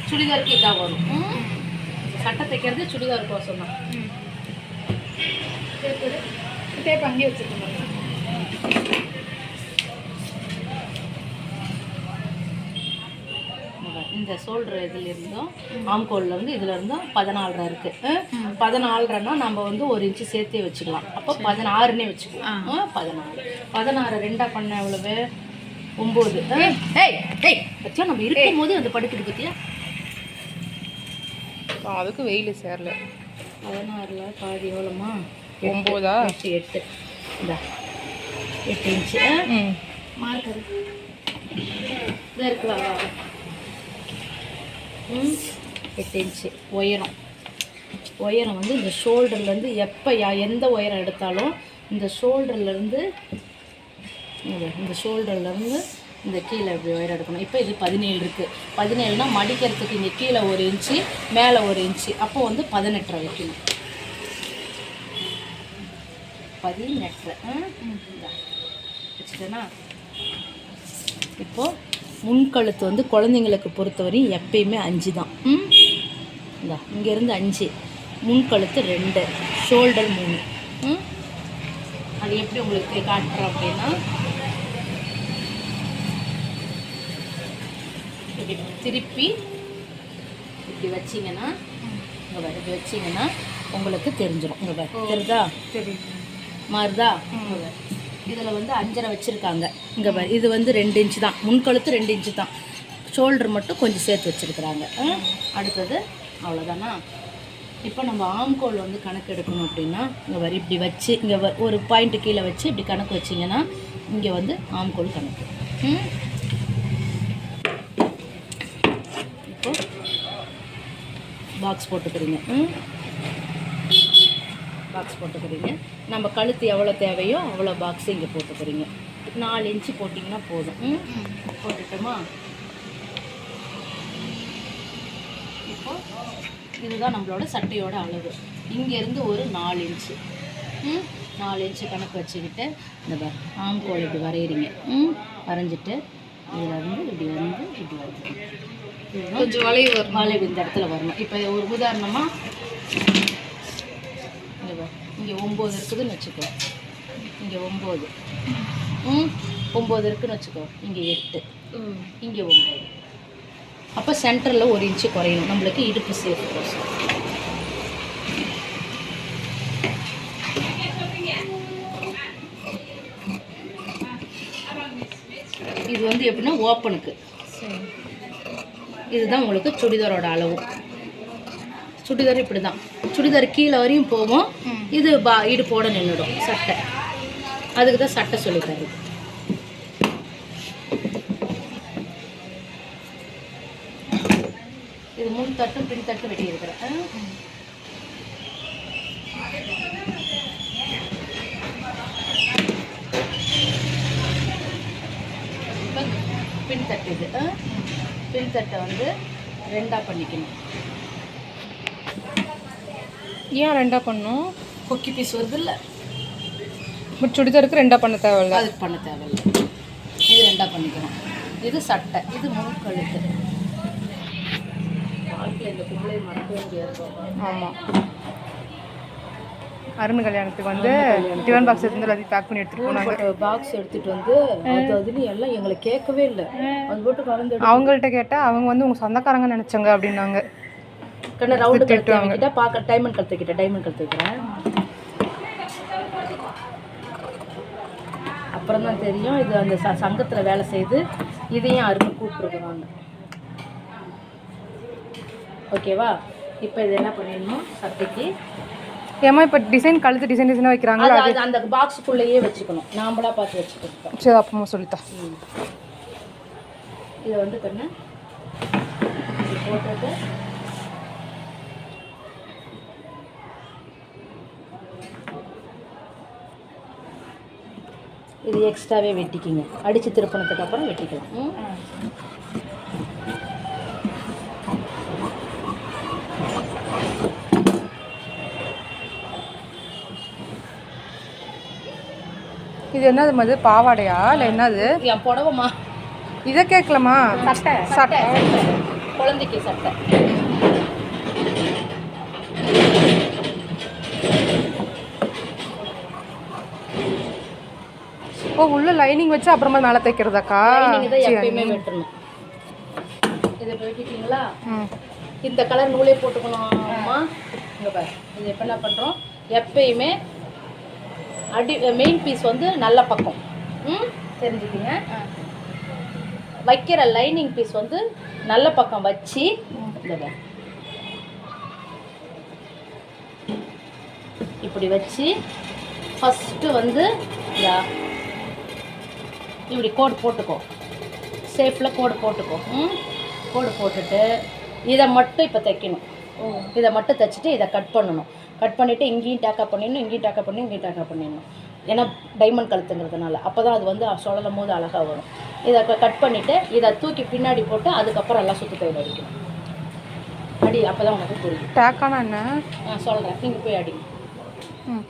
சுடிதாருக்கு இதாக வரும். சட்டை தைக்கிறது சுடிதார் கோசம் தான். டேப் அங்கேயே வச்சுருக்கோம். இந்த ஷோல்டர் இதுலேருந்தும் ஆம்கோல்லேருந்து இதுலேருந்தும் 14.5 இருக்குது. 14.5னா நம்ம வந்து 1 இன்ச்சு சேர்த்தே வச்சுக்கலாம். அப்போ 16னே வச்சுக்கலாம். 16 ரெண்டாக பண்ண எவ்வளவு 9. பற்றியா நம்ம இருக்கும் போது அந்த படுக்குது பற்றியா. அதுக்கு வெயில் சேரல. 16ல் பாதி எவ்வளோமா 9 8 இந்த 8 இன்ச்சு மார்க்கரு இதாக இருக்கலாம். 8 இன்ச்சு உயரம் வந்து இந்த ஷோல்டர்லேருந்து எப்போ எந்த உயரம் எடுத்தாலும் இந்த ஷோல்டர்லேருந்து இந்த கீழே இப்படி உயரம் எடுக்கணும். இப்போ இது 17 இருக்குது. 17னா மடிக்கிறதுக்கு இங்கே கீழே 1 இன்ச்சு மேலே 1 இன்ச்சு, அப்போ வந்து 18 வைக்கணும். 18 வச்சுட்டேன்னா இப்போது முன்கழுத்து வந்து குழந்தைங்களுக்கு பொறுத்தவரையும் எப்பயுமே 5 தான். இங்கேருந்து 5, முன்கழுத்து 2, ஷோல்டர் 3. அது எப்படி உங்களுக்கு காட்டுறோம் அப்படின்னா இப்படி திருப்பி இப்படி வச்சிங்கன்னா இப்படி வச்சிங்கன்னா உங்களுக்கு தெரிஞ்சிடும். இங்கே தெரியுதா? தெரியுது. மாறுதா? இதில் வந்து 5.5 வச்சுருக்காங்க. இங்கே பாரு, இது வந்து 2 இன்ச்சு தான். முன்கழுத்து 2 இன்ச்சு தான். ஷோல்டர் மட்டும் கொஞ்சம் சேர்த்து வச்சுருக்குறாங்க. அடுத்தது அவ்வளோதானா. இப்போ நம்ம ஆம்கோல் வந்து கணக்கு எடுக்கணும் அப்படின்னா இங்கே வரி இப்படி வச்சு இங்கே ஒரு பாயிண்ட்டு கீழே வச்சு இப்படி கணக்கு வச்சிங்கன்னா இங்கே வந்து ஆம்கோல் கணக்கு. இப்போ பாக்ஸ் போட்டுக்கிறீங்க. பாக்ஸ் போட்டுக்கிறீங்க. நம்ம கழுத்து எவ்வளோ தேவையோ அவ்வளோ பாக்ஸு இங்கே போட்டுக்கிறீங்க. 4 இன்ச்சு போட்டிங்கன்னா போதும். போட்டுட்டோமா? இப்போ இதுதான் நம்மளோட சட்டையோட அளவு. இங்கேருந்து ஒரு 4 இன்ச்சு 4 இன்ச்சு கணக்கு வச்சுக்கிட்டு இந்த ஆம்கோல் இப்படி வரைகிறீங்க. வரைஞ்சிட்டு இதில் இப்படி இப்படி வரணும். கொஞ்சம் வளைவு இந்த இடத்துல வரணும். இப்போ ஒரு உதாரணமாக இங்கே 9 இருக்குதுன்னு வச்சுக்கோ. இங்கே 9 இருக்குதுன்னு வச்சுக்கோ. இங்கே 8, இங்கே 9. அப்போ சென்டரில் 1 இன்ச்சு குறையணும். நம்மளுக்கு இடுப்பு சேஃப் கோசம். இது வந்து எப்படின்னா ஓப்பனுக்கு. இதுதான் உங்களுக்கு சுடிதாரோட அளவு. சுடிதார் இப்படி தான். சுடிதார் கீழே வரையும் போவோம். இது இடுப்போட நின்றுடும் சட்டை. அதுக்கு தான் சட்டை சொல்லித்தரு. இது முன் தட்டும் பின் தட்டும் வெட்டி இருக்கிறேன். பின் தட்டு இது. பின் தட்டை வந்து 2ஆக பண்ணிக்கணும். ஏன் 2ஆக பண்ணணும்? கொக்கி பீஸ் வருது இல்லை, பட் சுடிதாருக்கு 2ஆக பண்ண தேவையில்லை. அதுக்கு பண்ண தேவையில்லை. இது 2ஆக பண்ணிக்கணும். இது சட்டை, இது முன்கழுத்து. வாழ்க்கையில் இந்த கும்பலை மறக்கவே முடியாது. ஆமாம். அருண் கல்யாணத்துக்கு வந்து டிஃபன் பாக்ஸ் எடுத்து எல்லாத்தையும் பேக் பண்ணி எடுத்துகிட்டு போனாங்க. பாக்ஸ் எடுத்துகிட்டு வந்து அதுன்னு எல்லாம் எங்களை கேட்கவே இல்லை. அது போட்டு கலந்து அவங்கள்ட்ட கேட்டால் அவங்க வந்து உங்கள் சொந்தக்காரங்க நினச்சாங்க அப்படின்னாங்க. கண்ணா ரவுண்டு கழுத்துக்கிட்ட பார்க்க டைமண்ட் கழுத்து வைக்கிறேன். அப்புறம் தான் தெரியும் இது அந்த சங்கத்தில் வேலை செய்து இதையும் அருமை கூப்பிட்டுருக்குறாங்க. ஓகேவா? இப்போ இது என்ன பண்ணிடணும், சட்டைக்கு ஏமா இப்போ டிசைன் கழுத்து டிசைனாக வைக்கிறாங்களா, அது அந்த பாக்ஸுக்குள்ளேயே வச்சுக்கணும். நாம்பளாக பார்த்து வச்சுக்கிட்டோம். சரி, அப்பமா சொல்லித்தா. இதை வந்து கண்ணு போட்டுட்டு இது எக்ஸ்ட்ராவே வெட்டிக்கிங்க. அடித்து திருப்பினதுக்கு அப்புறம் வெட்டிக்கலாம். இது என்னது மது, பாவாடையா இல்லை என்னது? என் புடவைமா. இதை கேட்கலாமா? சட்டை குழந்தைக்கு சட்டை. ஓ உள்ள லைனிங் வச்சு அப்புறமா மேலே தைக்கிறதாக்கா? லைனிங் தான் எப்பயுமே வெட்டணும். இதை வெட்டிட்டீங்களா? ம். இந்த கலர் நூலே போட்டுக்கணும்மா. இங்கே பாரு, இது எப்போ என்ன பண்ணுறோம், எப்பயுமே மெயின் பீஸ் வந்து நல்ல பக்கம். தெரிஞ்சுக்கிங்க. வைக்கிற லைனிங் பீஸ் வந்து நல்ல பக்கம் வச்சு இந்த பாரு இப்படி வச்சு ஃபஸ்ட்டு வந்து இப்படி கோடு போட்டுக்கோ, ஷேப்பில் கோடு போட்டுக்கோ. கோடு போட்டுட்டு இதை மட்டும் இப்போ தைக்கணும். இதை மட்டும் தைச்சிட்டு இதை கட் பண்ணணும். கட் பண்ணிவிட்டு இங்கேயும் டேக்கப் பண்ணிடணும், இங்கேயும் டேக்கப் பண்ணி இங்கேயும் டேக்கப் பண்ணிடணும். ஏன்னா டைமண்ட் கழுத்துங்கிறதுனால அப்போ தான் அது வந்து சுழலும் போது அழகாக வரும். இதை கட் பண்ணிவிட்டு இதை தூக்கி பின்னாடி போட்டு அதுக்கப்புறம் எல்லாம் சுற்று தையல் அடிக்கணும். அடி, அப்போ தான் உனக்கு புரியும். டேக்கானா என்ன? சொல்கிறேன், நீங்கள் போய் அடிங்க. ம்.